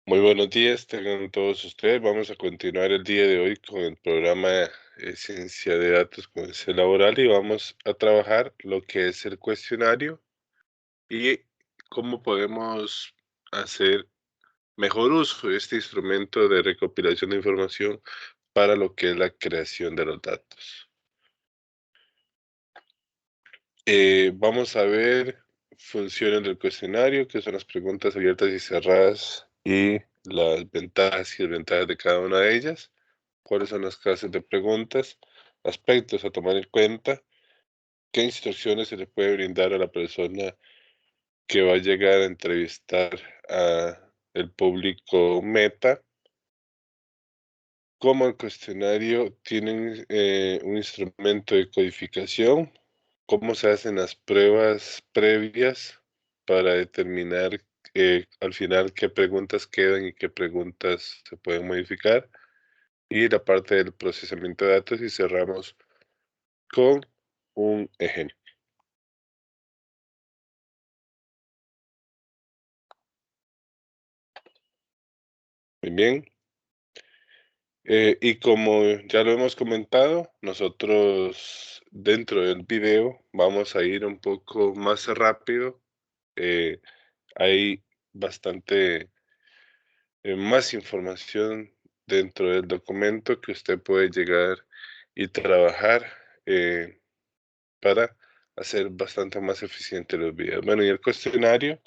Muy buenos días, tengan todos ustedes. Vamos a continuar el día de hoy con el programa Ciencia de Datos con ese laboral y vamos a trabajar lo que es el cuestionario y cómo podemos hacer mejor uso de este instrumento de recopilación de información para lo que es la creación de los datos. Vamos a ver funciones del cuestionario, que son las preguntas abiertas y cerradas y las ventajas y desventajas de cada una de ellas. ¿Cuáles son las clases de preguntas? Aspectos a tomar en cuenta. ¿Qué instrucciones se le puede brindar a la persona que va a llegar a entrevistar a el público meta? ¿Cómo el cuestionario tiene un instrumento de codificación? ¿Cómo se hacen las pruebas previas para determinar al final qué preguntas quedan y qué preguntas se pueden modificar? Y la parte del procesamiento de datos y cerramos con un ejemplo. Muy bien. Y como ya lo hemos comentado, nosotros dentro del video vamos a ir un poco más rápido. eh, Hay bastante más información dentro del documento que usted puede llegar y trabajar eh, para hacer bastante más eficiente los videos. Bueno, y el cuestionario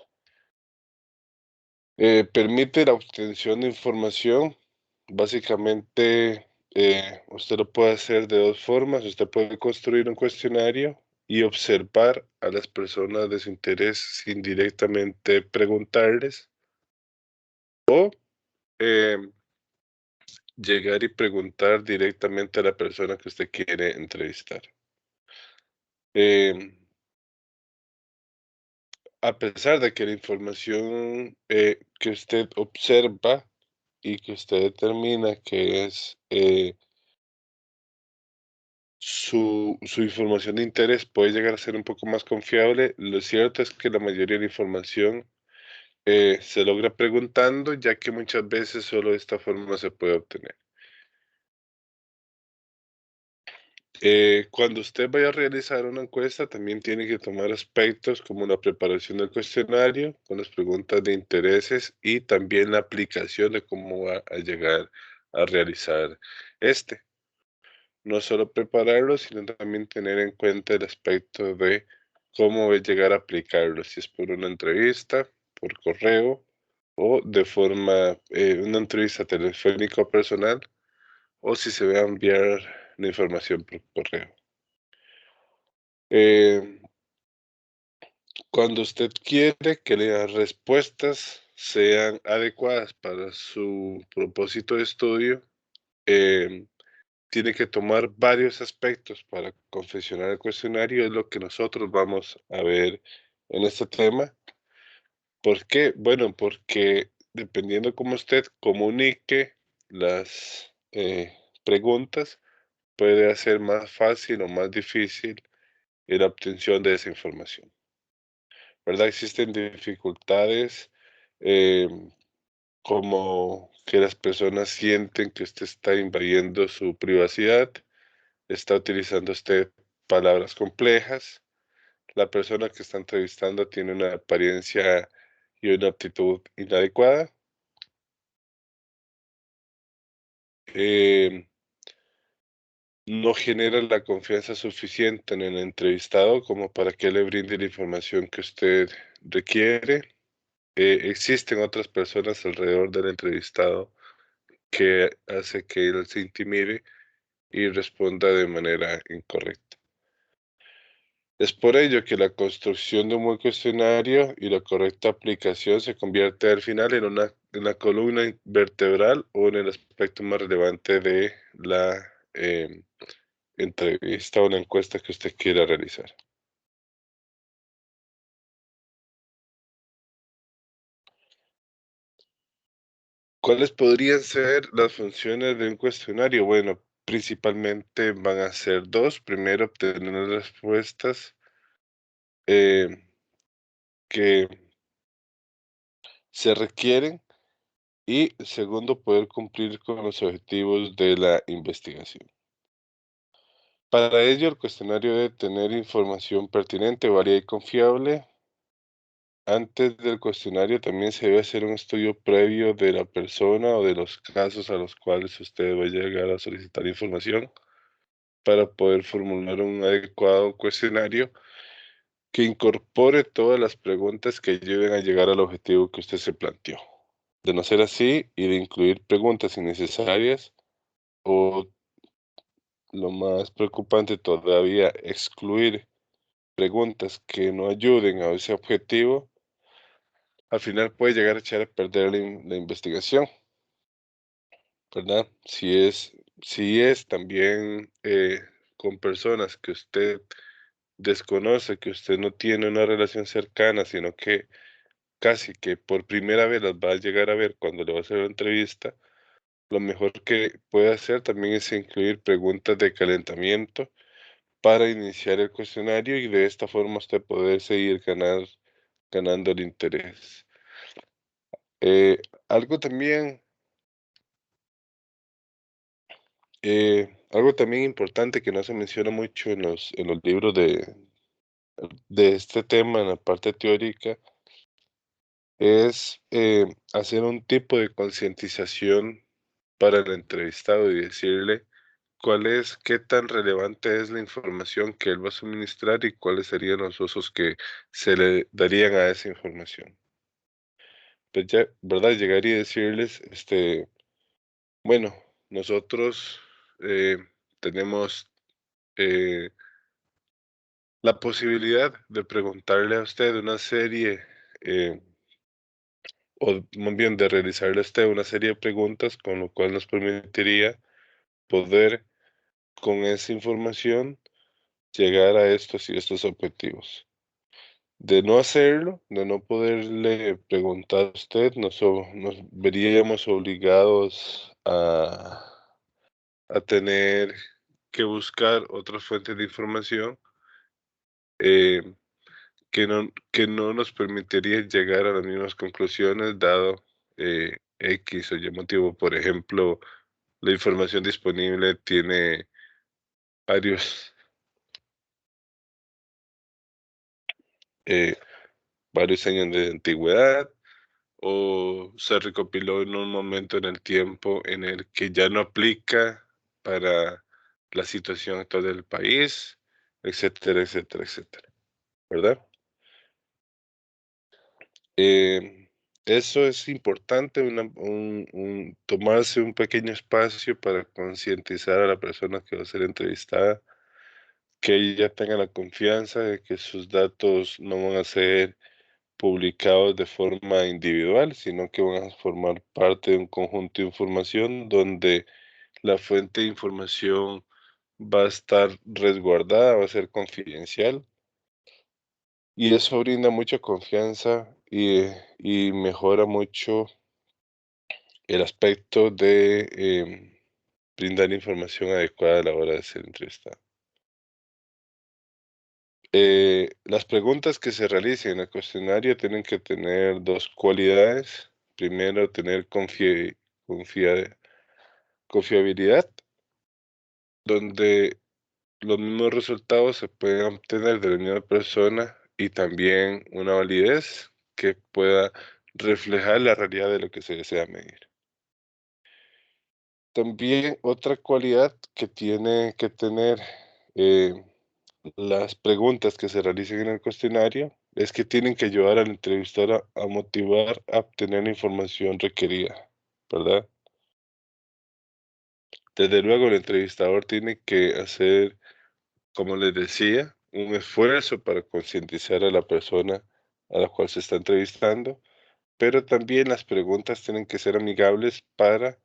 permite la obtención de información. Básicamente, usted lo puede hacer de dos formas. Usted puede construir un cuestionario y observar a las personas de su interés sin directamente preguntarles, o eh, llegar y preguntar directamente a la persona que usted quiere entrevistar. Em, a pesar de que la información que usted observa y que usted determina que es su información de interés puede llegar a ser un poco más confiable, lo cierto es que la mayoría de la información se logra preguntando, ya que muchas veces solo de esta forma se puede obtener. Cuando usted vaya a realizar una encuesta, también tiene que tomar aspectos como la preparación del cuestionario, con las preguntas de intereses y también la aplicación de cómo va a llegar a realizar este. No solo prepararlo, sino también tener en cuenta el aspecto de cómo va a llegar a aplicarlo, si es por una entrevista, por correo o de forma, una entrevista telefónica o personal, o si se va a enviar la información por correo. Eh, Cuando usted quiere que las respuestas sean adecuadas para su propósito de estudio, em, tiene que tomar varios aspectos para confeccionar el cuestionario, es lo que nosotros vamos a ver en este tema. ¿Por qué? Bueno, porque dependiendo cómo usted comunique las preguntas, puede hacer más fácil o más difícil la obtención de esa información. ¿Verdad? Existen dificultades, em, como que las personas sienten que usted está invadiendo su privacidad, está utilizando usted palabras complejas, la persona que está entrevistando tiene una apariencia y una actitud inadecuada, em, no genera la confianza suficiente en el entrevistado como para que le brinde la información que usted requiere. Existen otras personas alrededor del entrevistado que hace que él se intimide y responda de manera incorrecta. Es por ello que la construcción de un buen cuestionario y la correcta aplicación se convierte al final en la columna vertebral o en el aspecto más relevante de la entrevista o la encuesta que usted quiera realizar. ¿Cuáles podrían ser las funciones de un cuestionario? Bueno, principalmente van a ser dos. Primero, obtener las respuestas eh, que se requieren Y segundo, poder cumplir con los objetivos de la investigación. Para ello, el cuestionario debe tener información pertinente, válida y confiable. Antes del cuestionario también se debe hacer un estudio previo de la persona o de los casos a los cuales usted va a llegar a solicitar información para poder formular un adecuado cuestionario que incorpore todas las preguntas que ayuden a llegar al objetivo que usted se planteó. De no ser así y de incluir preguntas innecesarias o, lo más preocupante todavía, excluir preguntas que no ayuden a ese objetivo, al final puede llegar a echar a perder la investigación, ¿verdad? Si es también con personas que usted desconoce, que usted no tiene una relación cercana, sino que casi que por primera vez las va a llegar a ver cuando le va a hacer la entrevista, lo mejor que puede hacer también es incluir preguntas de calentamiento para iniciar el cuestionario y de esta forma usted poder seguir ganando el interés. Eh, algo también, algo también importante que no se menciona mucho en los libros de este tema, en la parte teórica, es hacer un tipo de concientización para el entrevistado y decirle qué tan relevante es la información que él va a suministrar y cuáles serían los usos que se le darían a esa información. Pues ya, ¿verdad? Llegar y decirles, bueno, nosotros eh, tenemos eh, la posibilidad de preguntarle a usted una serie, eh, o más bien de realizarle a usted una serie de preguntas, con lo cual nos permitiría poder, con esa información, llegar a estos y estos objetivos. De no hacerlo, de no poderle preguntar a usted, nos veríamos obligados a tener que buscar otras fuentes de información eh, que no nos permitiría llegar a las mismas conclusiones dado X o Y motivo. Por ejemplo, la información disponible tiene varios, eh, varios años de antigüedad o se recopiló en un momento en el tiempo en el que ya no aplica para la situación actual del país, etcétera, etcétera, etcétera, ¿verdad? Eso es importante, tomarse un pequeño espacio para concientizar a la persona que va a ser entrevistada, que ella tenga la confianza de que sus datos no van a ser publicados de forma individual, sino que van a formar parte de un conjunto de información donde la fuente de información va a estar resguardada, va a ser confidencial, y eso brinda mucha confianza y mejora mucho el aspecto de brindar información adecuada a la hora de ser entrevistado. Las preguntas que se realicen en el cuestionario tienen que tener dos cualidades. Primero, tener confia- confiabilidad, donde los mismos resultados se pueden obtener de la misma persona y también una validez que pueda reflejar la realidad de lo que se desea medir. También otra cualidad que tiene que tener eh, las preguntas que se realicen en el cuestionario es que tienen que ayudar al entrevistador a motivar a obtener la información requerida, ¿verdad? Desde luego, el entrevistador tiene que hacer, como les decía, un esfuerzo para concientizar a la persona a la cual se está entrevistando, pero también las preguntas tienen que ser amigables para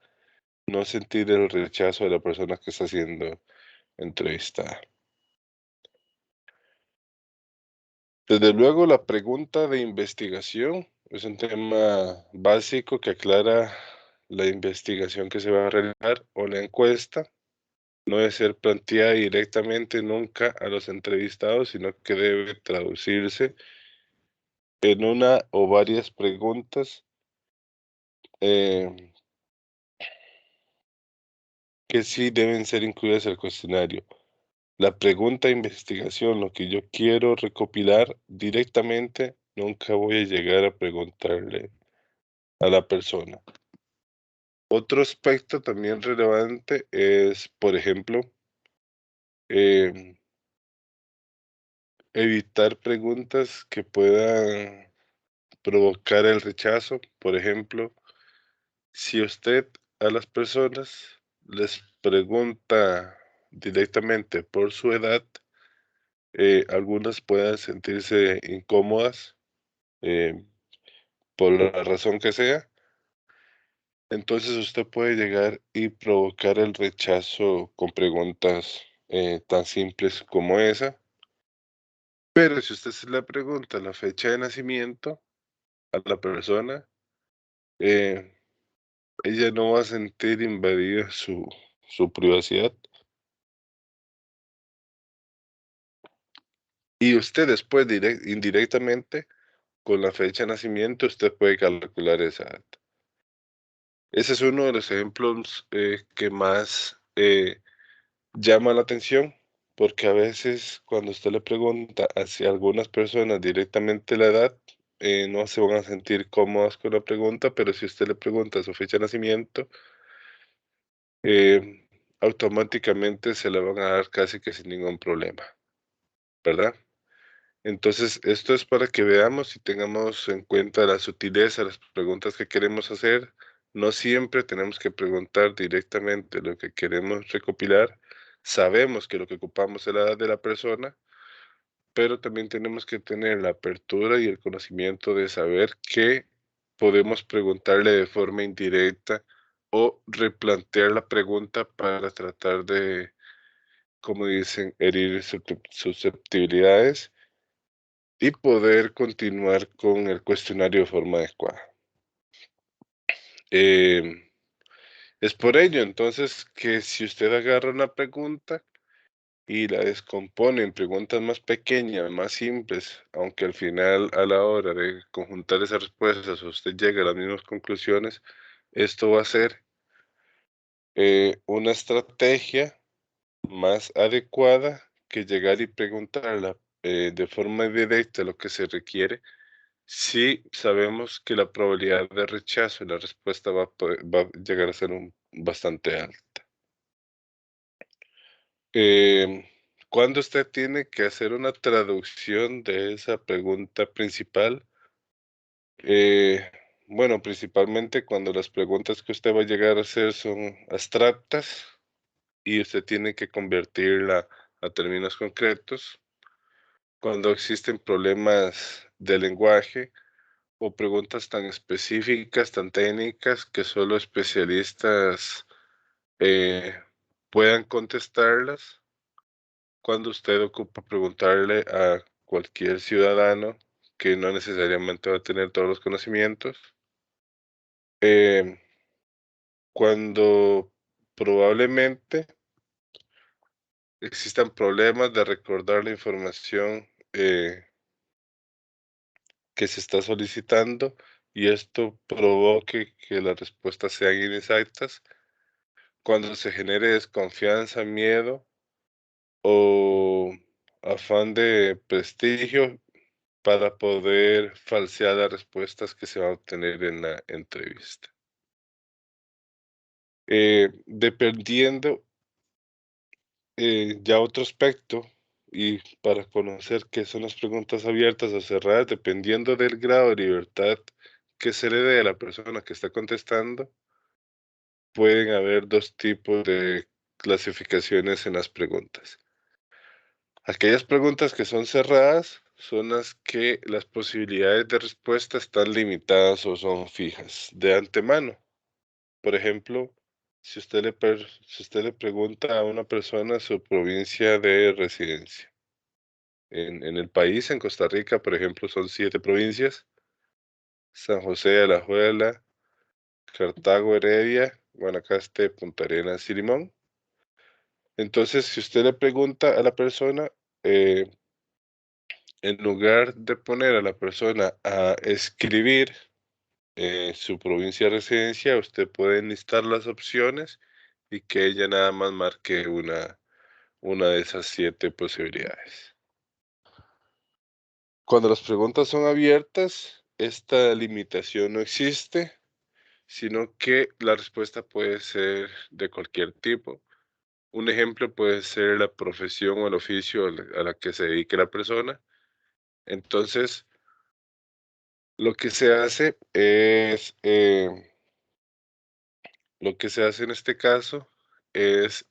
no sentir el rechazo de la persona que está siendo entrevistada. Desde luego, la pregunta de investigación es un tema básico que aclara la investigación que se va a realizar o la encuesta. No debe ser planteada directamente nunca a los entrevistados, sino que debe traducirse en una o varias preguntas eh, que sí deben ser incluidas en el cuestionario. La pregunta de investigación, lo que yo quiero recopilar directamente, nunca voy a llegar a preguntarle a la persona. Otro aspecto también relevante es, por ejemplo, em, evitar preguntas que puedan provocar el rechazo. Por ejemplo, si usted a las personas les pregunta directamente por su edad, algunas puedan sentirse incómodas eh, por la razón que sea. Entonces usted puede llegar y provocar el rechazo con preguntas tan simples como esa. Pero si usted se le pregunta la fecha de nacimiento a la persona, eh, ella no va a sentir invadida su privacidad. Y usted después, indirectamente, con la fecha de nacimiento, usted puede calcular esa edad. Ese es uno de los ejemplos que más llama la atención, porque a veces cuando usted le pregunta hacia algunas personas directamente la edad, no se van a sentir cómodas con la pregunta, pero si usted le pregunta su fecha de nacimiento, eh, automáticamente se la van a dar casi que sin ningún problema, ¿verdad? Entonces, esto es para que veamos y tengamos en cuenta la sutileza, las preguntas que queremos hacer. No siempre tenemos que preguntar directamente lo que queremos recopilar. Sabemos que lo que ocupamos es la edad de la persona, pero también tenemos que tener la apertura y el conocimiento de saber que podemos preguntarle de forma indirecta o replantear la pregunta para tratar de, como dicen, herir susceptibilidades y poder continuar con el cuestionario de forma adecuada. Em, es por ello, entonces, que si usted agarra una pregunta y la descompone en preguntas más pequeñas, más simples, aunque al final, a la hora de conjuntar esas respuestas, usted llega a las mismas conclusiones, esto va a ser una estrategia más adecuada que llegar y preguntarla de forma directa lo que se requiere. Sí, sabemos que la probabilidad de rechazo y la respuesta va a llegar a ser bastante alta. Em, cuando usted tiene que hacer una traducción de esa pregunta principal, eh, bueno, principalmente cuando las preguntas que usted va a llegar a hacer son abstractas y usted tiene que convertirla a términos concretos, cuando existen problemas de lenguaje, o preguntas tan específicas, tan técnicas, que solo especialistas eh, puedan contestarlas. Cuando usted ocupa preguntarle a cualquier ciudadano que no necesariamente va a tener todos los conocimientos, em, cuando probablemente existan problemas de recordar la información que se está solicitando y esto provoque que las respuestas sean inexactas. Cuando se genere desconfianza, miedo o afán de prestigio para poder falsear las respuestas que se van a obtener en la entrevista. Dependiendo, ya otro aspecto, y para conocer qué son las preguntas abiertas o cerradas, dependiendo del grado de libertad que se le dé a la persona que está contestando, pueden haber dos tipos de clasificaciones en las preguntas. Aquellas preguntas que son cerradas son las que las posibilidades de respuesta están limitadas o son fijas de antemano. Por ejemplo, si usted le pregunta a una persona su provincia de residencia. En el país, en Costa Rica, por ejemplo, son 7 provincias: San José, Alajuela, Cartago, Heredia, Guanacaste, Punta Arenas y Limón. Entonces, si usted le pregunta a la persona, eh, en lugar de poner a la persona a escribir su provincia de residencia, usted puede enlistar las opciones y que ella nada más marque una de esas 7 posibilidades. Cuando las preguntas son abiertas, esta limitación no existe, sino que la respuesta puede ser de cualquier tipo. Un ejemplo puede ser la profesión o el oficio a la que se dedique la persona. Entonces, lo que se hace es, lo que se hace en este caso es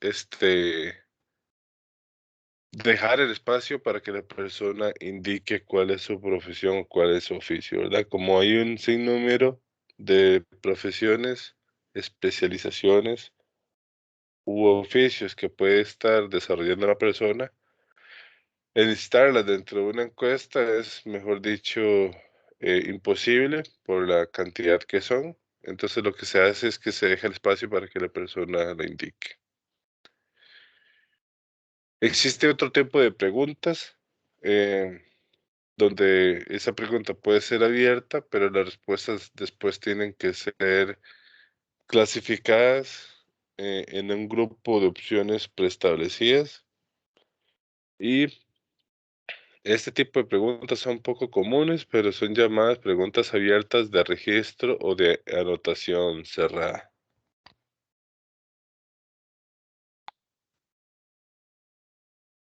dejar el espacio para que la persona indique cuál es su profesión o cuál es su oficio, ¿verdad? Como hay un sinnúmero de profesiones, especializaciones u oficios que puede estar desarrollando la persona, enlistarlas dentro de una encuesta es, mejor dicho, imposible por la cantidad que son. Entonces lo que se hace es que se deja el espacio para que la persona lo indique. Existe otro tipo de preguntas eh, donde esa pregunta puede ser abierta, pero las respuestas después tienen que ser clasificadas en un grupo de opciones preestablecidas. Y este tipo de preguntas son poco comunes, pero son llamadas preguntas abiertas de registro o de anotación cerrada.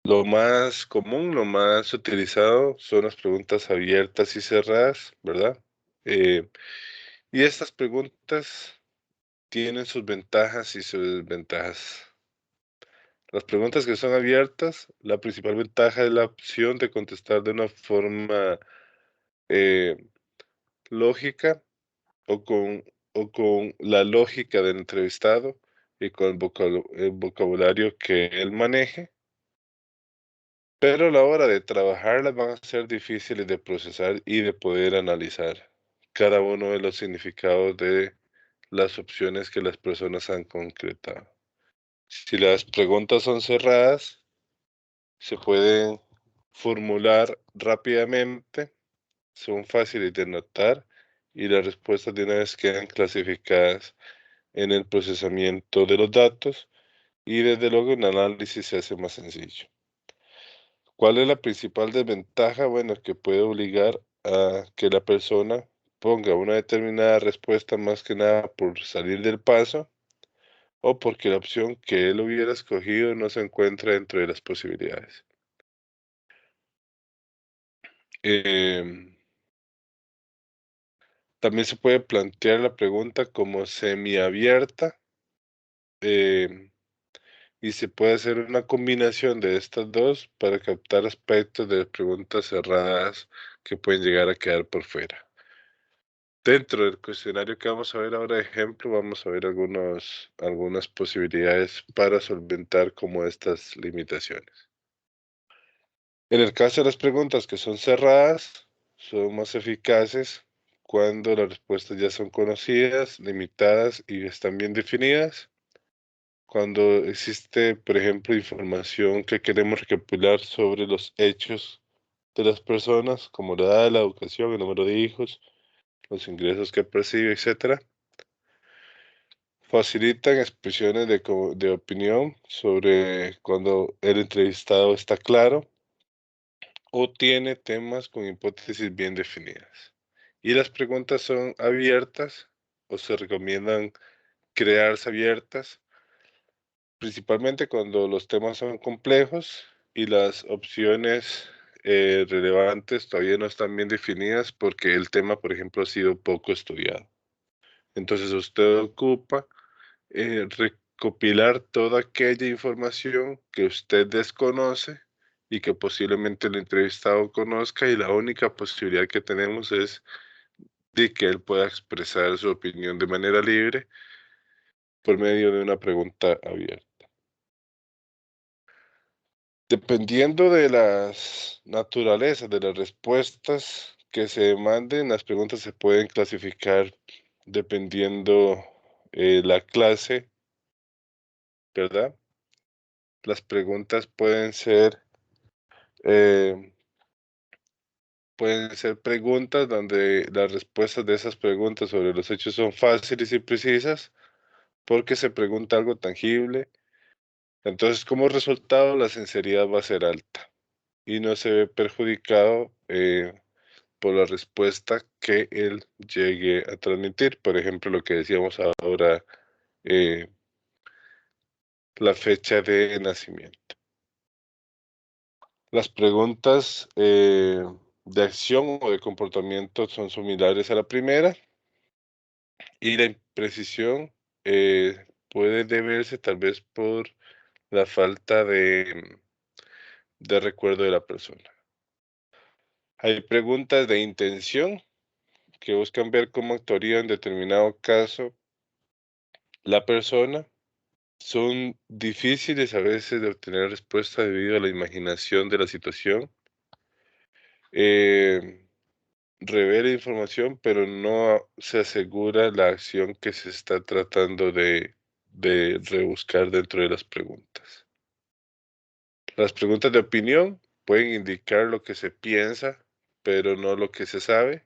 Lo más común, lo más utilizado son las preguntas abiertas y cerradas, ¿verdad? Eh, y estas preguntas tienen sus ventajas y sus desventajas. Las preguntas que son abiertas, la principal ventaja es la opción de contestar de una forma eh, lógica o con la lógica del entrevistado y con el vocabulario que él maneje, pero a la hora de trabajarlas van a ser difíciles de procesar y de poder analizar cada uno de los significados de las opciones que las personas han concretado. Si las preguntas son cerradas, se pueden formular rápidamente, son fáciles de notar y las respuestas de una vez quedan clasificadas en el procesamiento de los datos y desde luego el análisis se hace más sencillo. ¿Cuál es la principal desventaja? Bueno, que puede obligar a que la persona ponga una determinada respuesta más que nada por salir del paso o porque la opción que él hubiera escogido no se encuentra dentro de las posibilidades. Em, También se puede plantear la pregunta como semiabierta em, y se puede hacer una combinación de estas dos para captar aspectos de las preguntas cerradas que pueden llegar a quedar por fuera. Dentro del cuestionario que vamos a ver ahora, ejemplo, vamos a ver algunas posibilidades para solventar como estas limitaciones. En el caso de las preguntas que son cerradas, son más eficaces cuando las respuestas ya son conocidas, limitadas y están bien definidas. Cuando existe, por ejemplo, información que queremos recopilar sobre los hechos de las personas, como la edad, la educación, el número de hijos, los ingresos que percibe, etcétera, facilitan expresiones de opinión sobre cuando el entrevistado está claro o tiene temas con hipótesis bien definidas. Y las preguntas son abiertas o se recomiendan crearse abiertas, principalmente cuando los temas son complejos y las opciones relevantes todavía no están bien definidas porque el tema, por ejemplo, ha sido poco estudiado. Entonces usted ocupa recopilar toda aquella información que usted desconoce y que posiblemente el entrevistado conozca y la única posibilidad que tenemos es de que él pueda expresar su opinión de manera libre por medio de una pregunta abierta. Dependiendo de las naturalezas de las respuestas que se demanden, las preguntas se pueden clasificar dependiendo la clase, ¿verdad? Las preguntas pueden ser eh, Pueden ser preguntas donde las respuestas de esas preguntas sobre los hechos son fáciles y precisas porque se pregunta algo tangible. Entonces, como resultado, la sinceridad va a ser alta y no se ve perjudicado por la respuesta que él llegue a transmitir. Por ejemplo, lo que decíamos ahora, eh, la fecha de nacimiento. Las preguntas de acción o de comportamiento son similares a la primera y la imprecisión puede deberse tal vez por la falta de recuerdo de la persona. Hay preguntas de intención que buscan ver cómo actuaría en determinado caso la persona. Son difíciles a veces de obtener respuesta debido a la imaginación de la situación. Eh, Revela información, pero no se asegura la acción que se está tratando de rebuscar dentro de las preguntas. Las preguntas de opinión pueden indicar lo que se piensa, pero no lo que se sabe.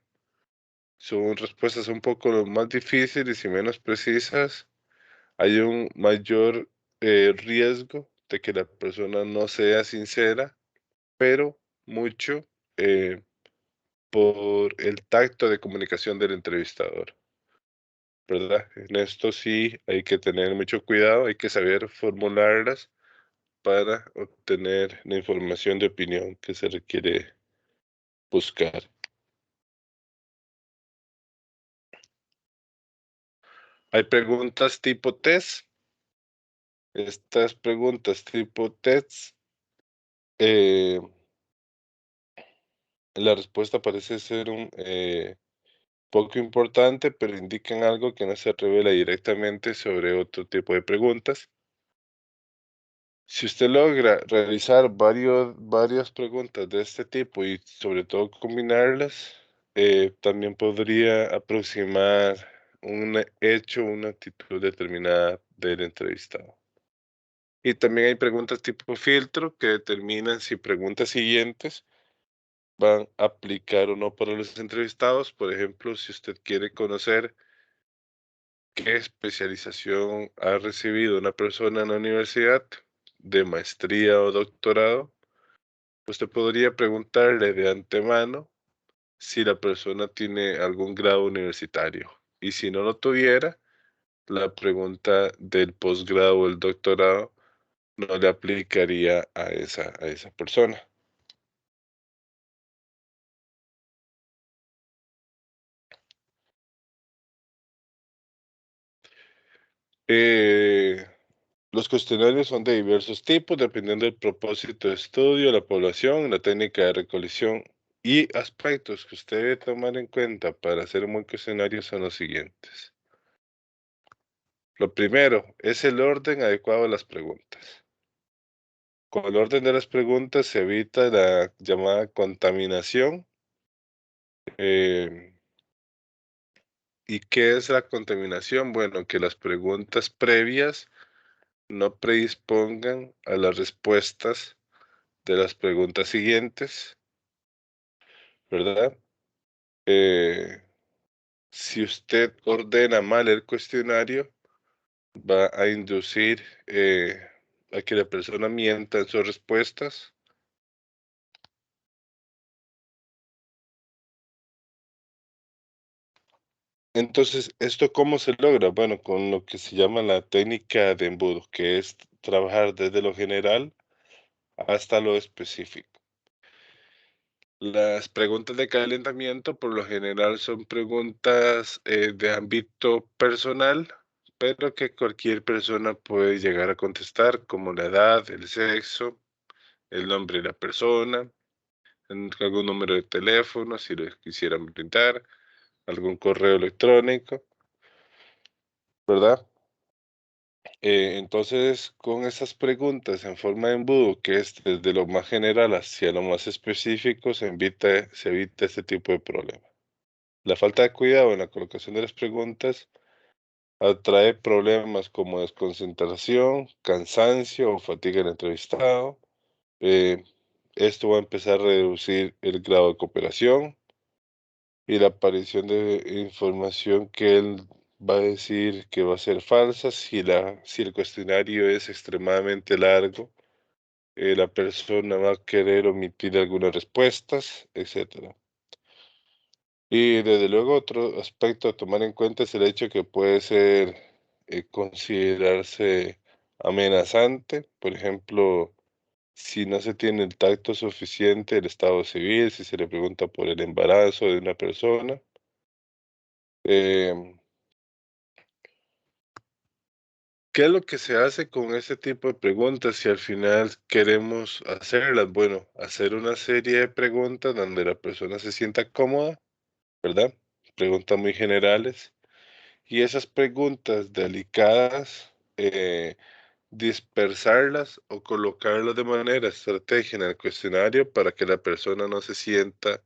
Son respuestas un poco más difíciles y menos precisas. Hay un mayor riesgo de que la persona no sea sincera, pero mucho eh, por el tacto de comunicación del entrevistador, ¿verdad? En esto sí hay que tener mucho cuidado, hay que saber formularlas para obtener la información de opinión que se requiere buscar. Hay preguntas tipo test. Estas preguntas tipo test, eh, la respuesta parece ser un poco importante, pero indican algo que no se revela directamente sobre otro tipo de preguntas. Si usted logra realizar varias preguntas de este tipo y sobre todo combinarlas, también podría aproximar un hecho, una actitud determinada del entrevistado. Y también hay preguntas tipo filtro que determinan si preguntas siguientes van a aplicar o no para los entrevistados. Por ejemplo, si usted quiere conocer qué especialización ha recibido una persona en la universidad, de maestría o doctorado, usted podría preguntarle de antemano si la persona tiene algún grado universitario. Y si no lo tuviera, la pregunta del posgrado o el doctorado no le aplicaría a esa persona. Eh, los cuestionarios son de diversos tipos, dependiendo del propósito de estudio, la población, la técnica de recolección y aspectos que usted debe tomar en cuenta para hacer un buen cuestionario son los siguientes. Lo primero es el orden adecuado de las preguntas. Con el orden de las preguntas se evita la llamada contaminación. Eh, ¿Y qué es la contaminación? Bueno, que las preguntas previas no predispongan a las respuestas de las preguntas siguientes, ¿verdad? Eh, si usted ordena mal el cuestionario, va a inducir a que la persona mienta en sus respuestas. Entonces, ¿esto cómo se logra? Bueno, con lo que se llama la técnica de embudo, que es trabajar desde lo general hasta lo específico. Las preguntas de calentamiento por lo general son preguntas de ámbito personal, pero que cualquier persona puede llegar a contestar, como la edad, el sexo, el nombre de la persona, algún número de teléfono, si lo quisieran brindar, algún correo electrónico, ¿verdad? Entonces, con esas preguntas en forma de embudo, que es desde lo más general hacia lo más específico, se evita este tipo de problemas. La falta de cuidado en la colocación de las preguntas atrae problemas como desconcentración, cansancio o fatiga del entrevistado. Eh, esto va a empezar a reducir el grado de cooperación y la aparición de información que él va a decir que va a ser falsa si el cuestionario es extremadamente largo. La persona va a querer omitir algunas respuestas, etcétera. Y desde luego otro aspecto a tomar en cuenta es el hecho que puede ser considerarse amenazante, por ejemplo, si no se tiene el tacto suficiente del estado civil, si se le pregunta por el embarazo de una persona. em, ¿Qué es lo que se hace con este tipo de preguntas si al final queremos hacerlas? Bueno, hacer una serie de preguntas donde la persona se sienta cómoda, ¿verdad? Preguntas muy generales. Y esas preguntas delicadas, dispersarlas o colocarlas de manera estratégica en el cuestionario para que la persona no se sienta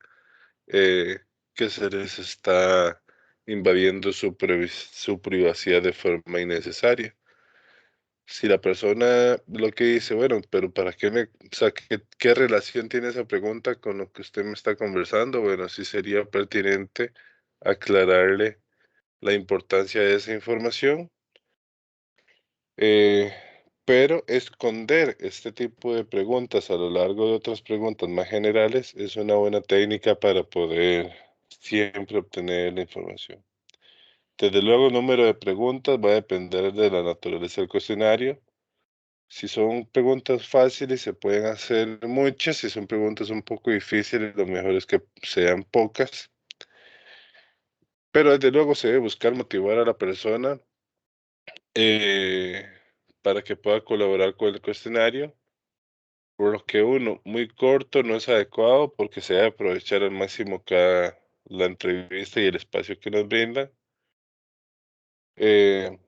eh, que se les está invadiendo su privacidad de forma innecesaria. Si la persona lo que dice, bueno, pero ¿para qué o sea, qué relación tiene esa pregunta con lo que usted me está conversando? Bueno, sí sería pertinente aclararle la importancia de esa información, eh, pero esconder este tipo de preguntas a lo largo de otras preguntas más generales es una buena técnica para poder siempre obtener la información. Desde luego, el número de preguntas va a depender de la naturaleza del cuestionario. Si son preguntas fáciles, se pueden hacer muchas. Si son preguntas un poco difíciles, lo mejor es que sean pocas. Pero desde luego se debe buscar motivar a la persona eh, para que pueda colaborar con el cuestionario. Por lo que uno, muy corto no es adecuado porque se debe aprovechar al máximo cada la entrevista y el espacio que nos brindan. Eh,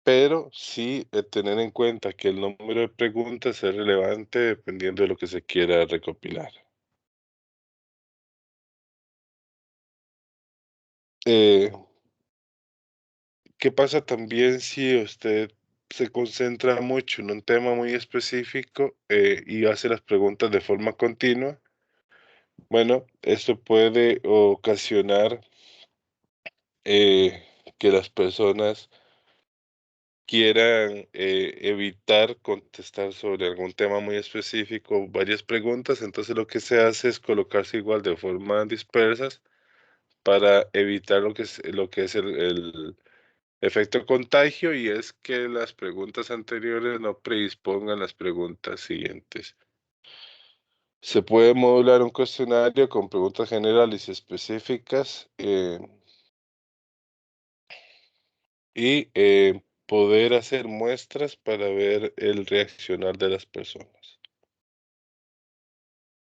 pero sí tener en cuenta que el número de preguntas es relevante dependiendo de lo que se quiera recopilar. Eh, ¿Qué pasa también si usted se concentra mucho en un tema muy específico y hace las preguntas de forma continua? Bueno, esto puede ocasionar que las personas quieran evitar contestar sobre algún tema muy específico, varias preguntas, entonces lo que se hace es colocarse igual de forma dispersas para evitar lo que es el efecto contagio y es que las preguntas anteriores no predispongan las preguntas siguientes. Se puede modular un cuestionario con preguntas generales y específicas y poder hacer muestras para ver el reaccionar de las personas.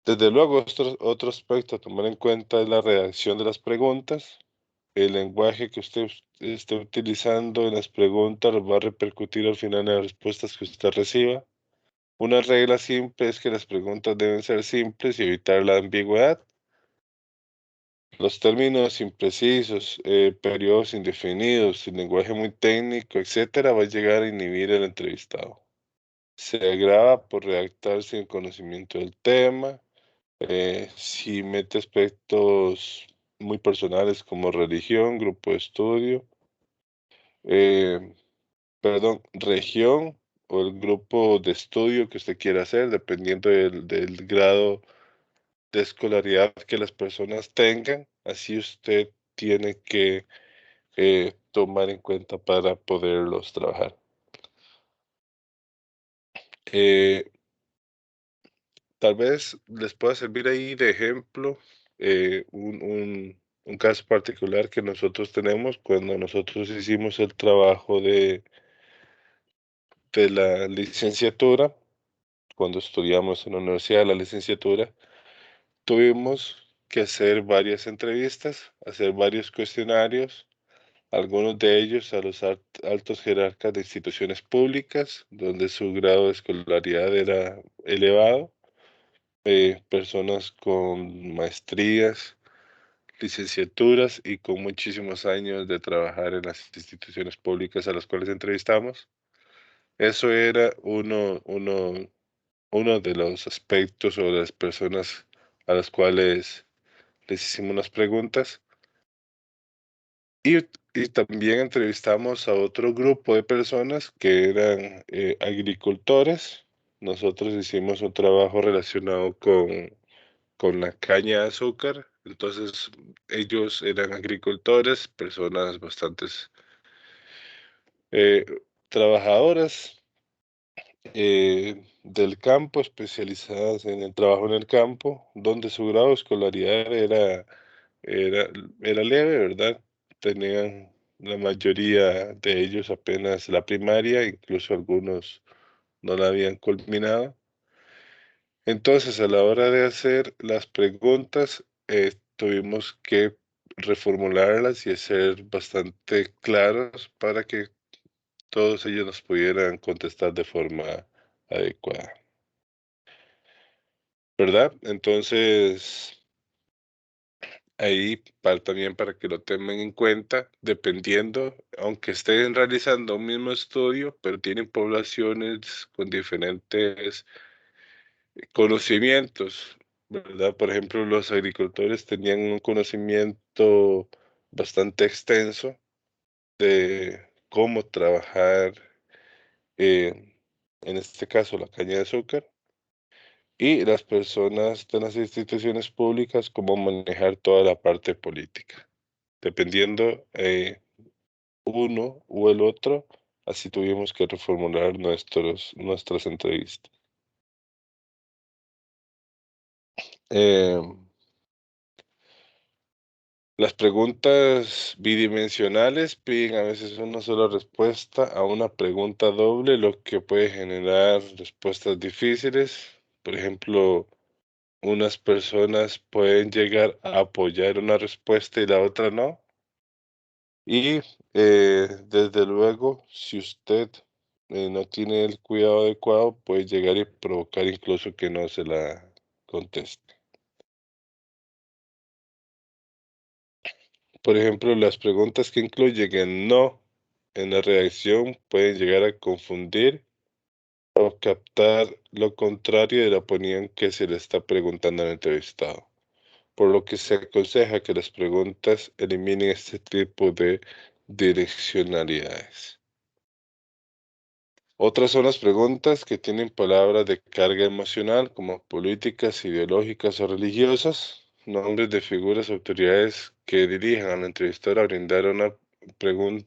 Desde luego, otro aspecto a tomar en cuenta es la redacción de las preguntas. El lenguaje que usted esté utilizando en las preguntas va a repercutir al final en las respuestas que usted reciba. Una regla simple es que las preguntas deben ser simples y evitar la ambigüedad. Los términos imprecisos, periodos indefinidos, el lenguaje muy técnico, etcétera, va a llegar a inhibir al entrevistado. Se agrava por redactar sin conocimiento del tema. Si mete aspectos muy personales como religión, grupo de estudio, eh, perdón, región o el grupo de estudio que usted quiera hacer, dependiendo del grado de escolaridad que las personas tengan, así usted tiene que tomar en cuenta para poderlos trabajar. Eh, Tal vez les pueda servir ahí de ejemplo un caso particular que nosotros tenemos cuando nosotros hicimos el trabajo de la licenciatura, cuando estudiamos en la universidad la licenciatura, tuvimos que hacer varias entrevistas, hacer varios cuestionarios, algunos de ellos a los altos jerarcas de instituciones públicas, donde su grado de escolaridad era elevado, personas con maestrías, licenciaturas y con muchísimos años de trabajar en las instituciones públicas a las cuales entrevistamos. Eso era uno de los aspectos o de las personas a las cuales les hicimos las preguntas. Y, y también entrevistamos a otro grupo de personas que eran agricultores. Nosotros hicimos un trabajo relacionado con la caña de azúcar. Entonces, ellos eran agricultores, personas bastante eh, trabajadoras del campo, especializadas en el trabajo en el campo, donde su grado de escolaridad era, era leve, ¿verdad? Tenían la mayoría de ellos apenas la primaria, incluso algunos no la habían culminado. Entonces, a la hora de hacer las preguntas, tuvimos que reformularlas y ser bastante claros para que todos ellos nos pudieran contestar de forma adecuada, ¿verdad? Entonces, ahí también para que lo tengan en cuenta, dependiendo, aunque estén realizando un mismo estudio, pero tienen poblaciones con diferentes conocimientos, ¿verdad? Por ejemplo, los agricultores tenían un conocimiento bastante extenso de cómo trabajar, eh, en este caso, la caña de azúcar, y las personas de las instituciones públicas, cómo manejar toda la parte política. Dependiendo uno u el otro, así tuvimos que reformular nuestras entrevistas. Eh, las preguntas bidimensionales piden a veces una sola respuesta a una pregunta doble, lo que puede generar respuestas difíciles. Por ejemplo, unas personas pueden llegar a apoyar una respuesta y la otra no. Y desde luego, si usted no tiene el cuidado adecuado, puede llegar y provocar incluso que no se la conteste. Por ejemplo, las preguntas que incluyen el no en la redacción pueden llegar a confundir o captar lo contrario de la opinión que se le está preguntando al entrevistado, por lo que se aconseja que las preguntas eliminen este tipo de direccionalidades. Otras son las preguntas que tienen palabras de carga emocional, como políticas, ideológicas o religiosas, nombres de figuras o autoridades que dirijan al entrevistador a brindar una pregunta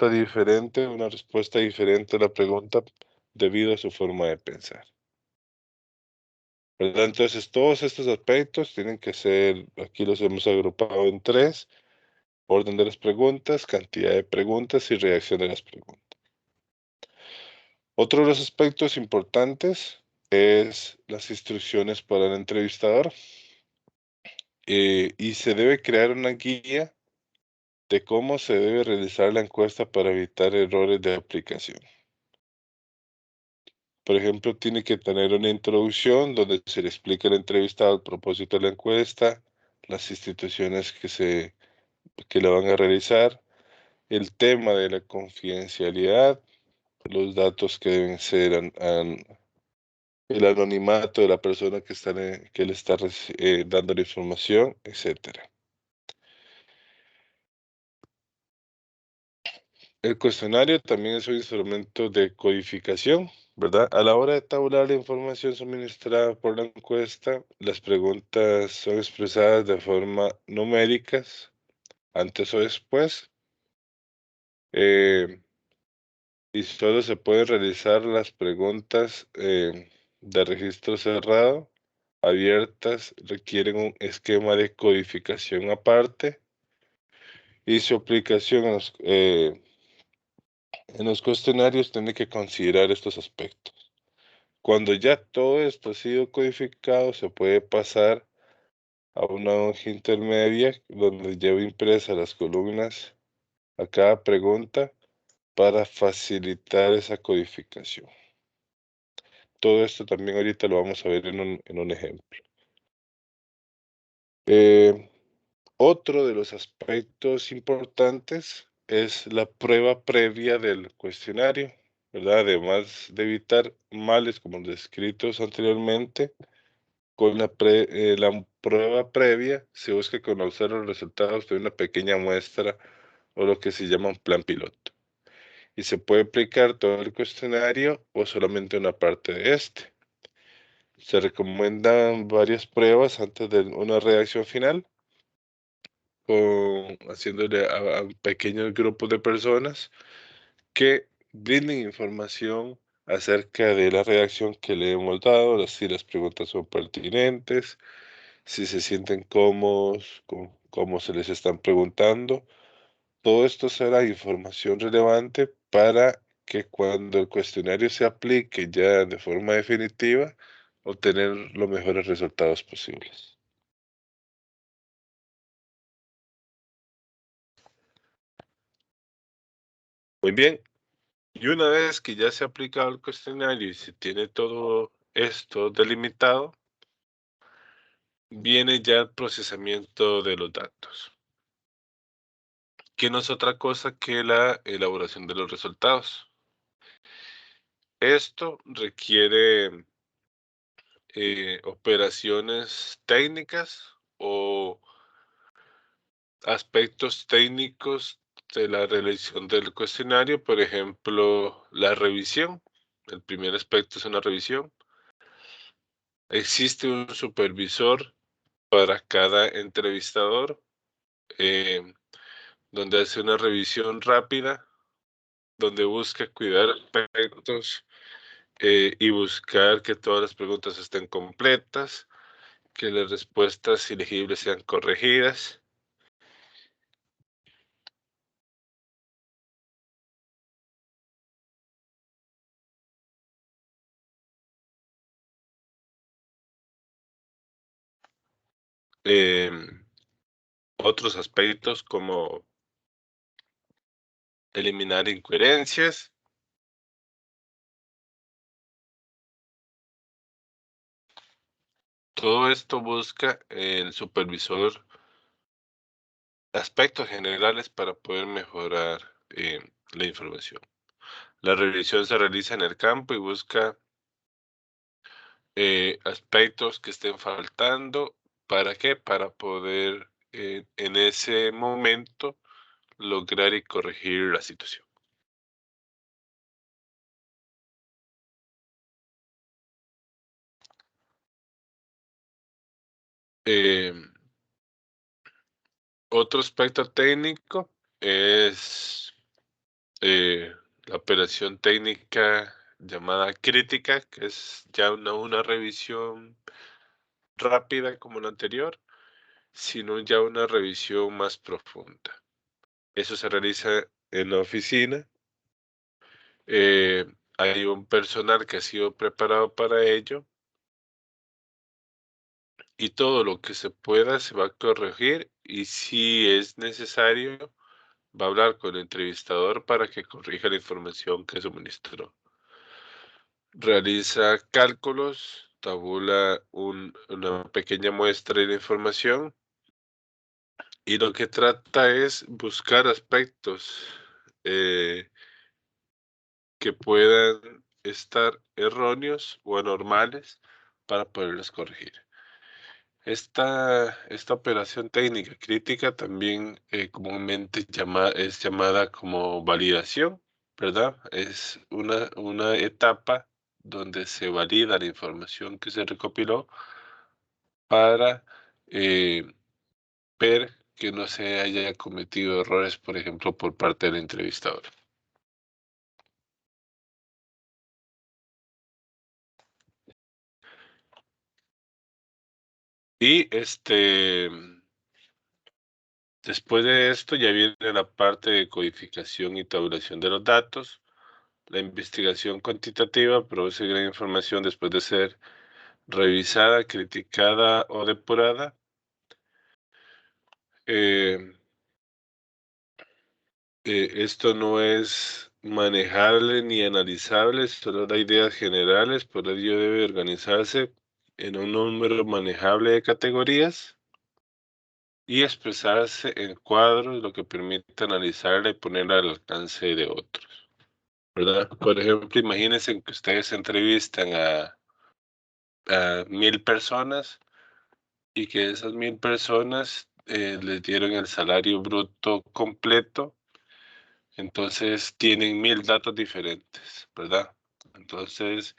diferente, una respuesta diferente a la pregunta debido a su forma de pensar. ¿Verdad? Entonces, todos estos aspectos tienen que ser, aquí los hemos agrupado en tres: orden de las preguntas, cantidad de preguntas y reacción de las preguntas. Otro de los aspectos importantes es las instrucciones para el entrevistador, y se debe crear una guía de cómo se debe realizar la encuesta para evitar errores de aplicación. Por ejemplo, tiene que tener una introducción donde se le explica al entrevistado el propósito de la encuesta, las instituciones que la van a realizar, el tema de la confidencialidad, los datos que deben ser el anonimato de la persona que le está dando la información, etcétera. El cuestionario también es un instrumento de codificación, ¿verdad? A la hora de tabular la información suministrada por la encuesta, las preguntas son expresadas de forma numéricas, antes o después, eh, y solo se pueden realizar las preguntas de registro cerrado. Abiertas requieren un esquema de codificación aparte y su aplicación en los cuestionarios tiene que considerar estos aspectos. Cuando ya todo esto ha sido codificado, se puede pasar a una hoja intermedia donde lleva impresas las columnas a cada pregunta para facilitar esa codificación. Todo esto también ahorita lo vamos a ver en un ejemplo. Eh, Otro de los aspectos importantes es la prueba previa del cuestionario, ¿verdad? Además de evitar males como descritos anteriormente, con la prueba previa se busca conocer los resultados de una pequeña muestra o lo que se llama un plan piloto. Y se puede aplicar todo el cuestionario o solamente una parte de este. Se recomiendan varias pruebas antes de una redacción final, haciéndole a pequeños grupos de personas que brinden información acerca de la redacción que le hemos dado, si las preguntas son pertinentes, si se sienten cómodos con cómo se les están preguntando. Todo esto será información relevante para que cuando el cuestionario se aplique ya de forma definitiva, obtener los mejores resultados posibles. Muy bien, y una vez que ya se ha aplicado el cuestionario y se tiene todo esto delimitado, viene ya el procesamiento de los datos, que no es otra cosa que la elaboración de los resultados. Esto requiere operaciones técnicas o aspectos técnicos de la realización del cuestionario, por ejemplo, la revisión. El primer aspecto es una revisión. Existe un supervisor para cada entrevistador, eh, donde hace una revisión rápida, donde busca cuidar aspectos y buscar que todas las preguntas estén completas, que las respuestas ilegibles sean corregidas. Em, Otros aspectos como eliminar incoherencias. Todo esto busca el supervisor aspectos generales para poder mejorar la información. La revisión se realiza en el campo y busca aspectos que estén faltando. ¿Para qué? Para poder en ese momento lograr y corregir la situación. Em, Otro aspecto técnico es eh, la operación técnica llamada crítica, que es ya una revisión rápida como la anterior, sino ya una revisión más profunda. Eso se realiza en la oficina. Hay un personal que ha sido preparado para ello y todo lo que se pueda se va a corregir y si es necesario va a hablar con el entrevistador para que corrija la información que suministró. Realiza cálculos, tabula una pequeña muestra de la información y lo que trata es buscar aspectos eh, que puedan estar erróneos o anormales para poderlos corregir. Esta operación técnica crítica también comúnmente es llamada como validación, ¿verdad? Es una etapa donde se valida la información que se recopiló para eh, ver que no se haya cometido errores, por ejemplo, por parte del entrevistador. Y después de esto ya viene la parte de codificación y tabulación de los datos. La investigación cuantitativa produce gran información después de ser revisada, criticada o depurada. Eh, Esto no es manejable ni analizable, solo da ideas generales, por ello debe organizarse en un número manejable de categorías. y expresarse en cuadros, lo que permite analizarla y ponerla al alcance de otros, ¿verdad? Por ejemplo, imagínense que ustedes entrevistan a 1000 personas y que esas 1000 personas les dieron el salario bruto completo, entonces tienen 1000 datos diferentes, ¿verdad? Entonces,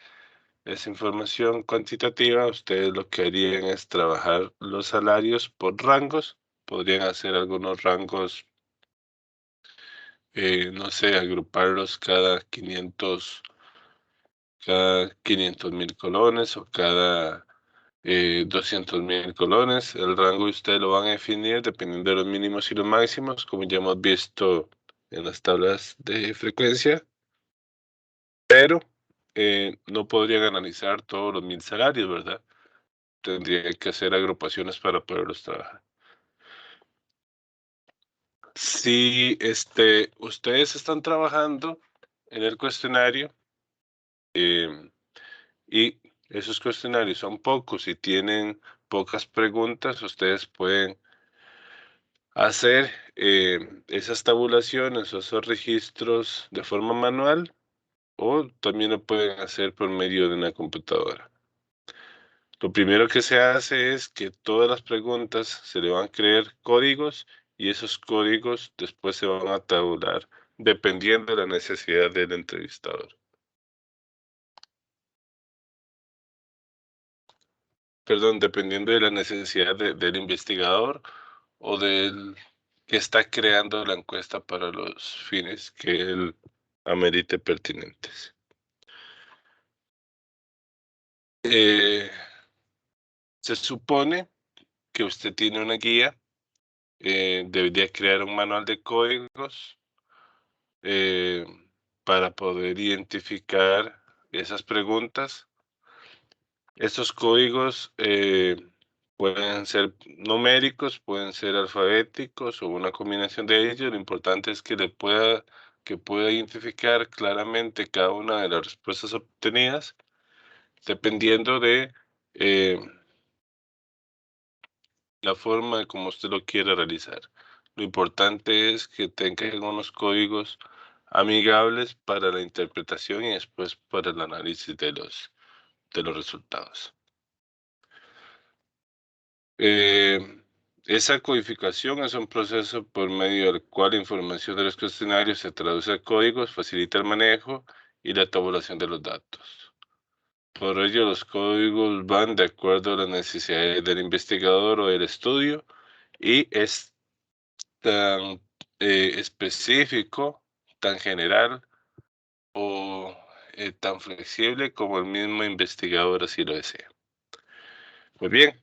esa información cuantitativa, ustedes lo que harían es trabajar los salarios por rangos. Podrían hacer algunos rangos, no sé, agruparlos cada 500.000 colones o cada 200.000 colones. El rango ustedes lo van a definir dependiendo de los mínimos y los máximos, como ya hemos visto en las tablas de frecuencia, pero no podrían analizar todos los 1000 salarios, ¿verdad? Tendría que hacer agrupaciones para poderlos trabajar. Si ustedes están trabajando en el cuestionario em, y esos cuestionarios son pocos y tienen pocas preguntas, ustedes pueden hacer esas tabulaciones o esos registros de forma manual o también lo pueden hacer por medio de una computadora. Lo primero que se hace es que todas las preguntas se le van a crear códigos y esos códigos después se van a tabular dependiendo de la necesidad del entrevistador. Perdón, dependiendo de la necesidad del investigador o del que está creando la encuesta para los fines que él amerite pertinentes. Eh, Se supone que usted tiene una guía, debería crear un manual de códigos eh, para poder identificar esas preguntas. Estos códigos pueden ser numéricos, pueden ser alfabéticos o una combinación de ellos. Lo importante es que pueda identificar claramente cada una de las respuestas obtenidas, dependiendo de eh, la forma de cómo usted lo quiere realizar. Lo importante es que tengan unos códigos amigables para la interpretación y después para el análisis de los resultados. Eh, Esa codificación es un proceso por medio del cual la información de los cuestionarios se traduce a códigos, facilita el manejo y la tabulación de los datos. Por ello, los códigos van de acuerdo a las necesidades del investigador o del estudio y es tan específico, tan general o tan flexible como el mismo investigador así lo desea. Muy bien,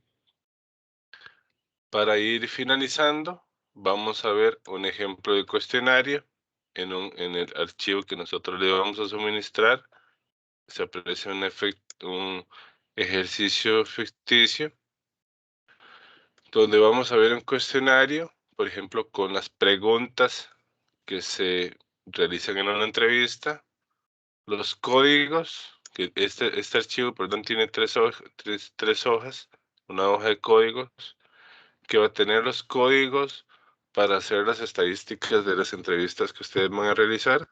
para ir finalizando, vamos a ver un ejemplo de cuestionario en el archivo que nosotros le vamos a suministrar. Se aprecia un ejercicio ficticio donde vamos a ver un cuestionario, por ejemplo, con las preguntas que se realizan en una entrevista, los códigos, que este archivo, perdón, tiene tres hojas, una hoja de códigos, que va a tener los códigos para hacer las estadísticas de las entrevistas que ustedes van a realizar.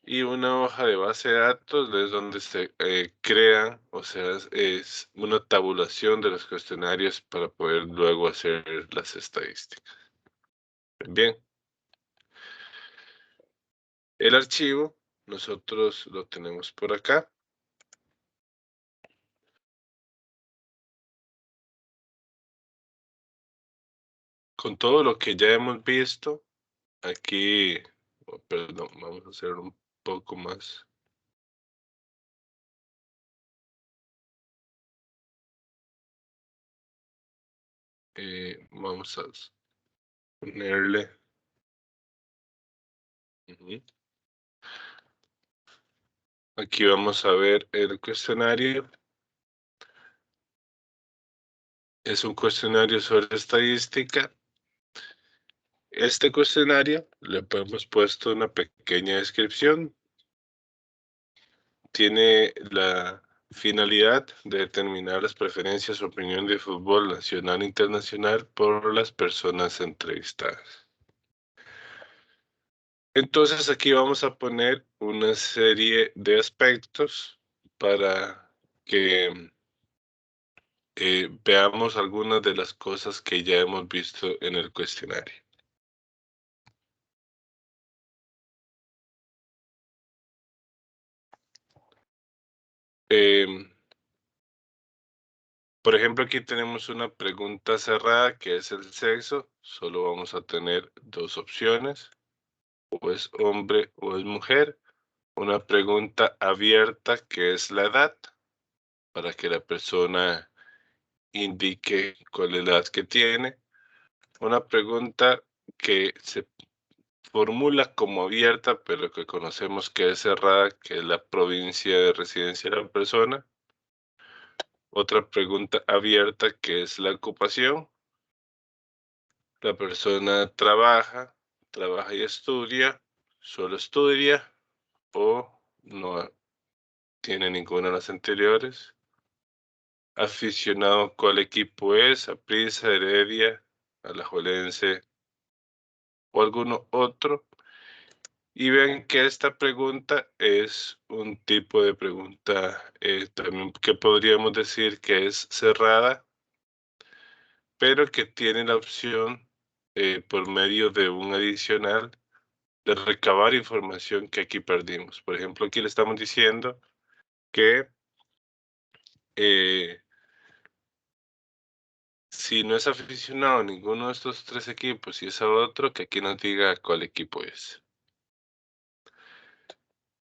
Y una hoja de base de datos es donde se crean, o sea, es una tabulación de los cuestionarios para poder luego hacer las estadísticas. Bien, el archivo nosotros lo tenemos por acá. Con todo lo que ya hemos visto, aquí, perdón, vamos a hacer un poco más. Vamos a ponerle. Ujú. Aquí vamos a ver el cuestionario. Es un cuestionario sobre estadística. Este cuestionario le hemos puesto una pequeña descripción. Tiene Finalidad: de determinar las preferencias o opinión de fútbol nacional e internacional por las personas entrevistadas. Entonces aquí vamos a poner una serie de aspectos para que veamos algunas de las cosas que ya hemos visto en el cuestionario. Em, por ejemplo, aquí tenemos una pregunta cerrada que es el sexo. Solo vamos a tener dos opciones, o es hombre o es mujer. Una pregunta abierta que es la edad, para que la persona indique cuál es la edad que tiene. Una pregunta que se formula como abierta, pero que conocemos que es cerrada, que es la provincia de residencia de la persona. Otra pregunta abierta que es la ocupación. La persona trabaja y estudia, solo estudia o no tiene ninguna de las anteriores. Aficionado, ¿cuál equipo es? Saprissa, Heredia, Alajuelense o alguno otro. Y ven que esta pregunta es un tipo de pregunta también que podríamos decir que es cerrada, pero que tiene la opción por medio de un adicional de recabar información que aquí perdimos. Por ejemplo, aquí le estamos diciendo que eh, si no es aficionado a ninguno de estos tres equipos y es a otro, que aquí nos diga cuál equipo es.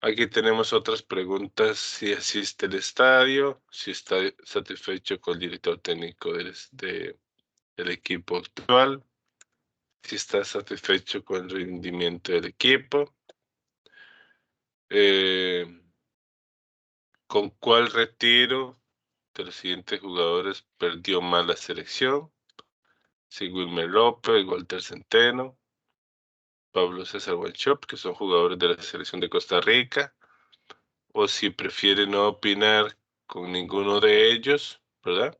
Aquí tenemos otras preguntas: si asiste al estadio, si está satisfecho con el director técnico del equipo actual, si está satisfecho con el rendimiento del equipo, eh, con cuál retiro de los siguientes jugadores perdió más la selección, si Wilmer López, Walter Centeno, Pablo César Wanchope, que son jugadores de la selección de Costa Rica, o si prefiere no opinar con ninguno de ellos, ¿verdad?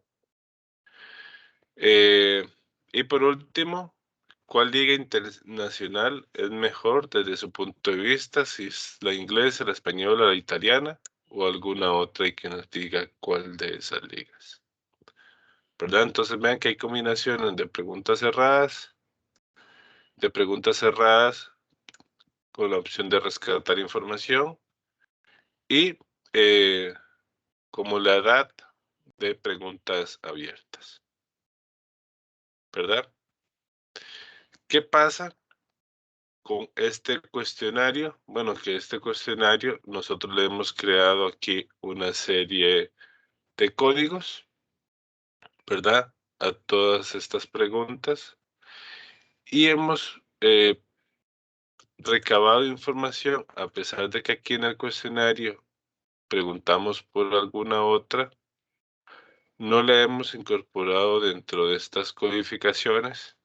Eh, y por último, ¿cuál liga internacional es mejor desde su punto de vista? Si es la inglesa, la española, la italiana o alguna otra, y que nos diga cuál de esas ligas, ¿verdad? Entonces vean que hay combinaciones de preguntas cerradas con la opción de rescatar información y como la edad de preguntas abiertas, ¿verdad? ¿Qué pasa con este cuestionario? Bueno, que este cuestionario nosotros le hemos creado aquí una serie de códigos, ¿verdad? A todas estas preguntas y hemos recabado información, a pesar de que aquí en el cuestionario preguntamos por alguna otra, no la hemos incorporado dentro de estas codificaciones,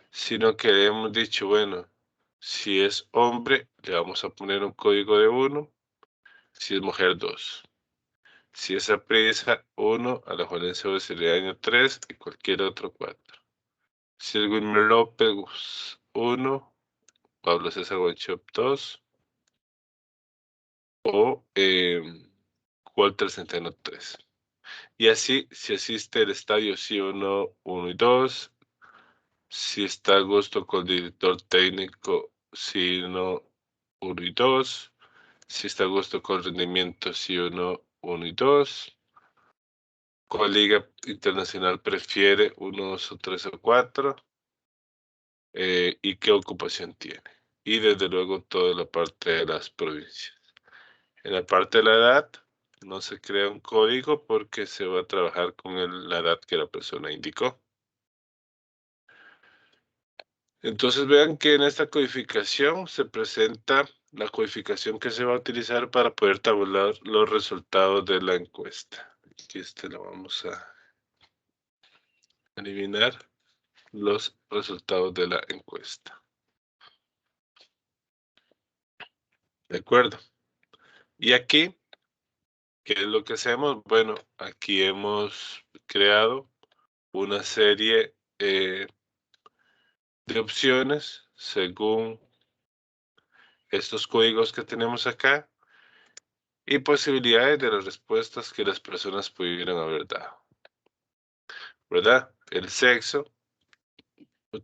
sino que hemos dicho, bueno, si es hombre, le vamos a poner un código de 1, si es mujer 2, si es aprisa 1, alajuelense o brasileño 3 y cualquier otro 4. Si es Wilmer López 1, Pablo César Wanchope 2 o Walter Centeno 3. Y así, si asiste el estadio sí o no 1 y 2, si está a gusto con el director técnico sí o no 1 y 2, si está a gusto con el rendimiento sí o no 1 y 2, cuál liga internacional prefiere 1, 2 o 3 o 4, y qué ocupación tiene. Y desde luego toda la parte de las provincias. En la parte de la edad no se crea un código porque se va a trabajar con la edad que la persona indicó. Entonces vean que en esta codificación se presenta la codificación que se va a utilizar para poder tabular los resultados de la encuesta. Aquí lo vamos a eliminar, los resultados de la encuesta. ¿De acuerdo? Y aquí ¿Qué es lo que hacemos? Bueno, aquí hemos creado una serie de opciones según estos códigos que tenemos acá y posibilidades de las respuestas que las personas pudieran haber dado, ¿verdad? El sexo,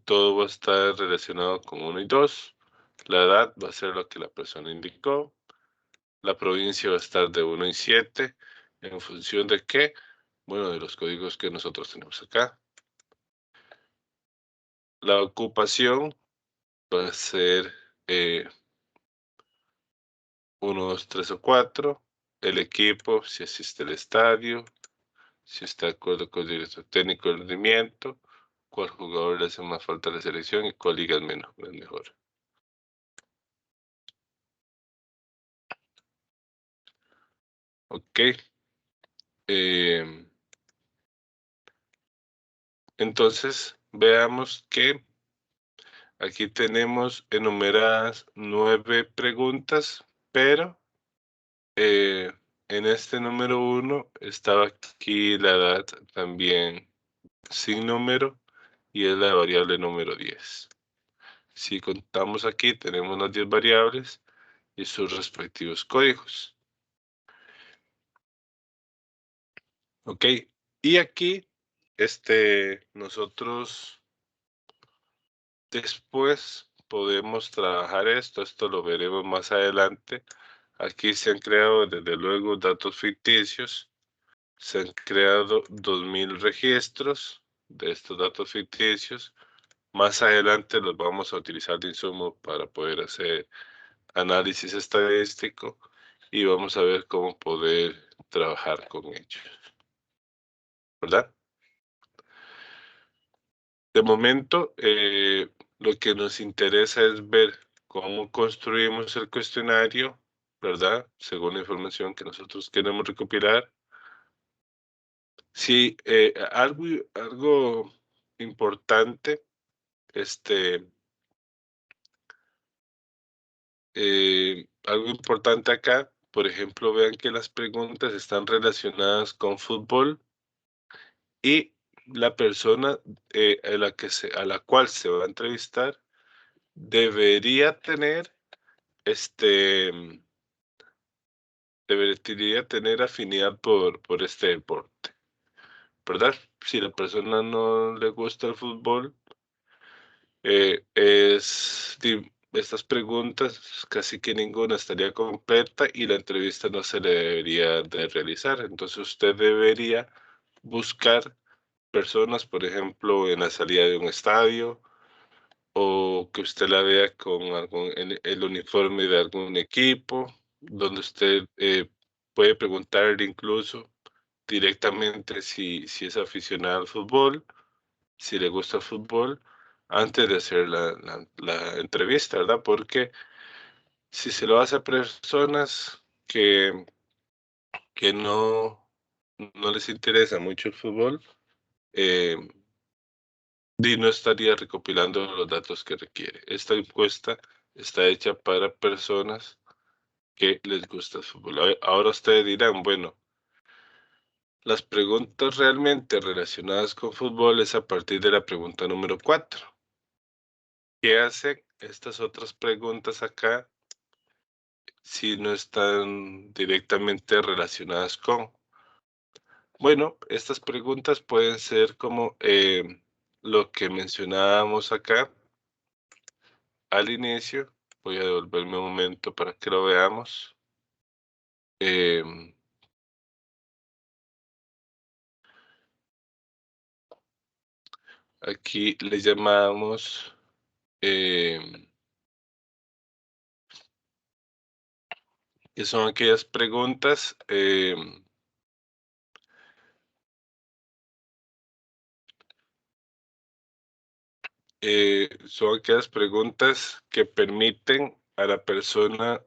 todo va a estar relacionado con uno y 2. La edad va a ser lo que la persona indicó. La provincia va a estar de 1 y 7. ¿En función de qué? Bueno, de los códigos que nosotros tenemos acá. La ocupación va a ser 1, 2, 3 o 4. El equipo, si asiste al estadio, si está de acuerdo con el director técnico de rendimiento, cuál jugador le hace más falta a la selección y cuál liga es mejor. Ok. em, entonces, veamos que aquí tenemos enumeradas 9 preguntas, pero eh, en este número 1 estaba aquí la edad también sin número y es la variable número 10. Si contamos aquí, tenemos las 10 variables y sus respectivos códigos. Ok, y aquí nosotros después podemos trabajar esto lo veremos más adelante. Aquí se han creado desde luego datos ficticios, se han creado 2000 registros de estos datos ficticios. Más adelante los vamos a utilizar de insumo para poder hacer análisis estadístico y vamos a ver cómo poder trabajar con ellos, ¿verdad? De momento, lo que nos interesa es ver cómo construimos el cuestionario, ¿verdad? Según la información que nosotros queremos recopilar. Sí, algo importante, este, algo importante acá, por ejemplo, vean que las preguntas están relacionadas con fútbol y la persona a la cual se va a entrevistar debería tener este debería tener afinidad por este deporte, ¿verdad? Si la persona no le gusta el fútbol, estas preguntas casi que ninguna estaría completa y la entrevista no se le debería de realizar. Entonces usted debería buscar personas, por ejemplo, en la salida de un estadio o que usted la vea con el uniforme de algún equipo, donde usted puede preguntarle incluso directamente si es aficionado al fútbol, si le gusta el fútbol, antes de hacer la entrevista, ¿verdad? Porque si se lo hace a personas que no les interesa mucho el fútbol, eh, no estaría recopilando los datos que requiere. Esta encuesta está hecha para personas que les gusta el fútbol. Ahora ustedes dirán, bueno, las preguntas realmente relacionadas con fútbol es a partir de la pregunta número 4. ¿Qué hacen estas otras preguntas acá si no están directamente relacionadas con? Bueno, estas preguntas pueden ser como lo que mencionábamos acá al inicio. Voy a devolverme un momento para que lo veamos. Em, Aquí le llamamos em, que son aquellas preguntas son aquellas preguntas que permiten a la persona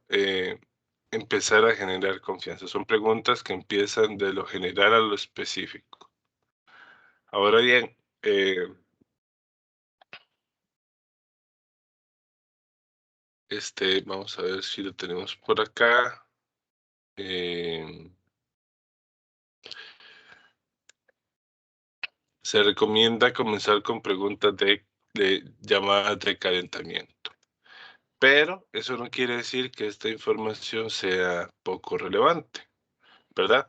empezar a generar confianza. Son preguntas que empiezan de lo general a lo específico. Ahora bien, vamos a ver si lo tenemos por acá. Se recomienda comenzar con preguntas de llamadas de calentamiento. Pero eso no quiere decir que esta información sea poco relevante, ¿verdad?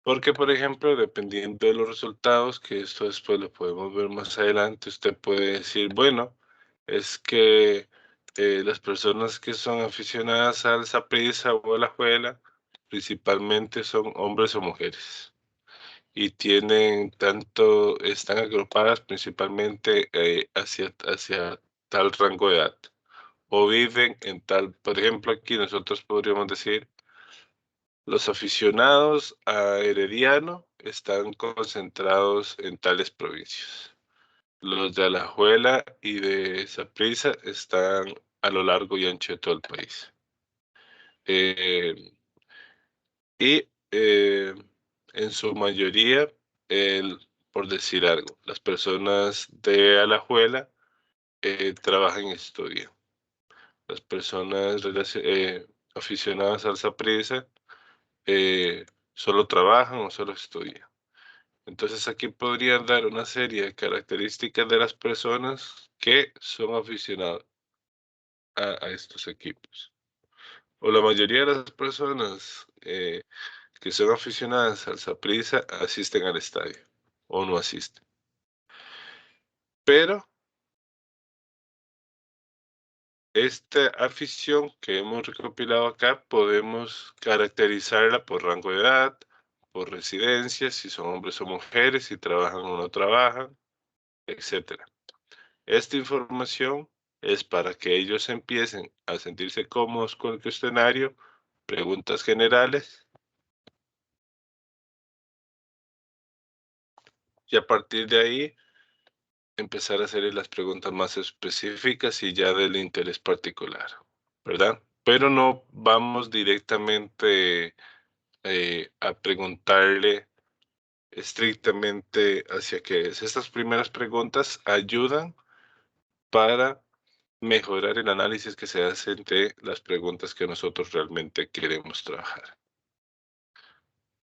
Porque, por ejemplo, dependiendo de los resultados, que esto después lo podemos ver más adelante, usted puede decir, bueno, es que las personas que son aficionadas al saprissa o a la juela, principalmente son hombres o mujeres. Y tienen tanto, están agrupadas principalmente hacia tal rango de edad. O viven en tal, por ejemplo, aquí nosotros podríamos decir, los aficionados a Herediano están concentrados en tales provincias. Los de Alajuela y de Saprissa están a lo largo y ancho de todo el país. Eh, y en su mayoría, por decir algo, las personas de Alajuela trabajan y estudian. Las personas aficionadas al Saprissa solo trabajan o solo estudian. Entonces aquí podrían dar una serie de características de las personas que son aficionados a estos equipos. O la mayoría de las personas que son aficionadas al Saprissa asisten al estadio o no asisten. Pero esta afición que hemos recopilado acá podemos caracterizarla por rango de edad, por residencia, si son hombres o mujeres, si trabajan o no trabajan, etcétera. Esta información es para que ellos empiecen a sentirse cómodos con el cuestionario, preguntas generales, y a partir de ahí empezar a hacerles las preguntas más específicas y ya del interés particular, ¿verdad? Pero no vamos directamente a preguntarle estrictamente hacia qué es. Estas primeras preguntas ayudan para mejorar el análisis que se hace de las preguntas que nosotros realmente queremos trabajar.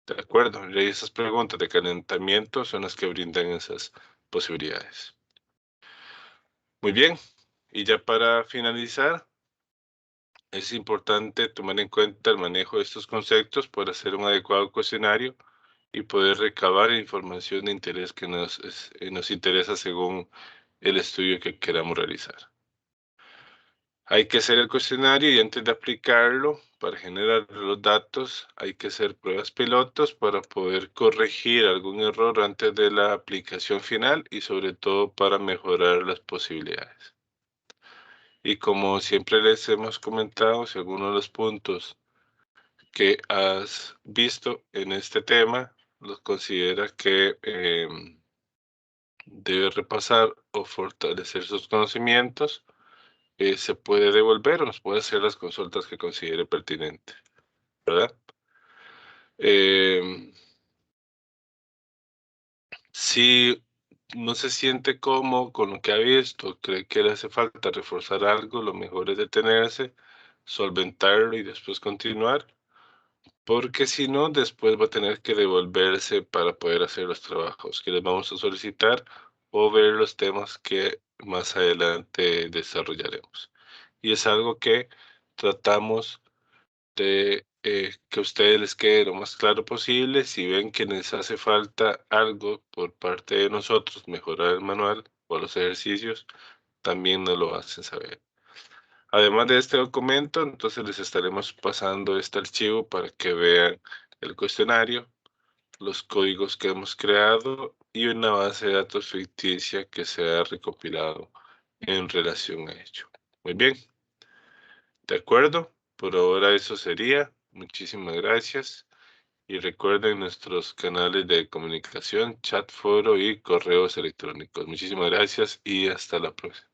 De acuerdo, y esas preguntas de calentamiento son las que brindan esas posibilidades. Muy bien, y ya para finalizar, es importante tomar en cuenta el manejo de estos conceptos para hacer un adecuado cuestionario y poder recabar información de interés que nos interesa según el estudio que queramos realizar. Hay que hacer el cuestionario y antes de aplicarlo, para generar los datos, hay que hacer pruebas pilotos para poder corregir algún error antes de la aplicación final y sobre todo para mejorar las posibilidades. Y como siempre les hemos comentado, si alguno de los puntos que has visto en este tema los considera que debe repasar o fortalecer sus conocimientos, se puede devolver o nos puede hacer las consultas que considere pertinente, ¿verdad? Eh, si no se siente cómodo con lo que ha visto, cree que le hace falta reforzar algo, lo mejor es detenerse, solventarlo y después continuar, porque si no, después va a tener que devolverse para poder hacer los trabajos que les vamos a solicitar o ver los temas que más adelante desarrollaremos. Y es algo que tratamos de que a ustedes les quede lo más claro posible. Si ven que les hace falta algo por parte de nosotros, mejorar el manual o los ejercicios, también nos lo hacen saber. Además de este documento, entonces les estaremos pasando este archivo para que vean el cuestionario, los códigos que hemos creado y una base de datos ficticia que se ha recopilado en relación a ello. Muy bien, de acuerdo. Por ahora eso sería. Muchísimas gracias. Y recuerden nuestros canales de comunicación, chat, foro y correos electrónicos. Muchísimas gracias y hasta la próxima.